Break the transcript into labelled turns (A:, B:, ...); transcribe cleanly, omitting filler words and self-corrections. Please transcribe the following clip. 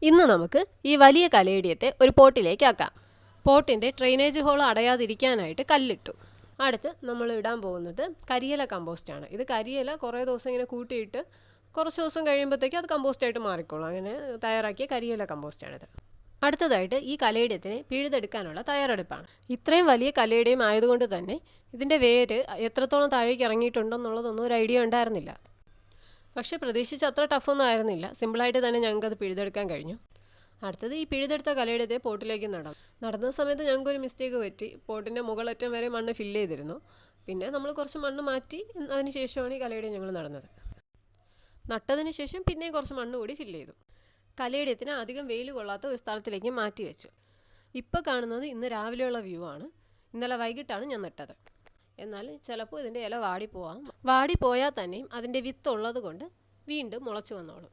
A: ഇന്ന് നമുക്ക് ഈ വലിയ കലേഡിയത്തെ ഒരു പോട്ടിലേക്ക് ആക്കാം. പോട്ടിൻ്റെ ഡ്രെയിനേജ് ഹോൾ അടയാതിരിക്കാനായിട്ട് കല്ലിട്ടു. അടുത്ത് നമ്മൾ ഇടാൻ പോകുന്നത് കരിയില കമ്പോസ്റ്റാണ്. ഇത് കരിയില കുറേ ദിവസം ഇങ്ങനെ കൂട്ടിയിട്ട് കുറച്ച് ദിവസം കഴിയുമ്പോഴത്തേക്ക് അത് കമ്പോസ്റ്റായിട്ട് മാറിക്കോളും. അങ്ങനെ തയ്യാറാക്കിയ കരിയില കമ്പോസ്റ്റാണിത്. അടുത്തതായിട്ട് ഈ കലേഡിയത്തിനെ പിഴുതെടുക്കാനുള്ള തയ്യാറെടുപ്പാണ്. ഇത്രയും വലിയ കലേഡിയം ആയതുകൊണ്ട് തന്നെ ഇതിൻ്റെ വേര് എത്രത്തോളം താഴേക്ക് ഇറങ്ങിയിട്ടുണ്ടെന്നുള്ളതൊന്നും ഒരു ഐഡിയ ഉണ്ടായിരുന്നില്ല. പക്ഷെ പ്രതീക്ഷിച്ച അത്ര ടഫൊന്നും ആയിരുന്നില്ല. സിമ്പിളായിട്ട് തന്നെ ഞങ്ങൾക്കത് പിഴുതെടുക്കാൻ കഴിഞ്ഞു. അടുത്തത് ഈ പിഴുതെടുത്ത കലേഡിയത്തെ പോട്ടിലേക്ക് നടുന്ന സമയത്ത് ഞങ്ങൾക്കൊരു മിസ്റ്റേക്ക് പറ്റി. പോട്ടിൻ്റെ മുകളറ്റം വരെ മണ്ണ് ഫില്ല് ചെയ്തിരുന്നു. പിന്നെ നമ്മൾ കുറച്ച് മണ്ണ് മാറ്റി അതിന് ശേഷമാണ് ഈ കലേഡിയം ഞങ്ങൾ നടുന്നത്. നട്ടതിന് ശേഷം പിന്നെയും കുറച്ച് മണ്ണ് കൂടി ഫില്ല് ചെയ്തു. കലേഡിയത്തിന് അധികം വെയിൽ കൊള്ളാത്ത ഒരു സ്ഥലത്തിലേക്ക് മാറ്റി വെച്ചു. ഇപ്പോൾ കാണുന്നത് ഇന്ന് രാവിലെയുള്ള വ്യൂ ആണ്. ഇന്നലെ വൈകിട്ടാണ് ഞാൻ നട്ടത്. എന്നാൽ ചിലപ്പോൾ ഇതിൻ്റെ ഇല വാടിപ്പോയാൽ തന്നെയും അതിൻ്റെ വിത്ത് ഉള്ളത് കൊണ്ട് വീണ്ടും മുളച്ചു വന്നോളും.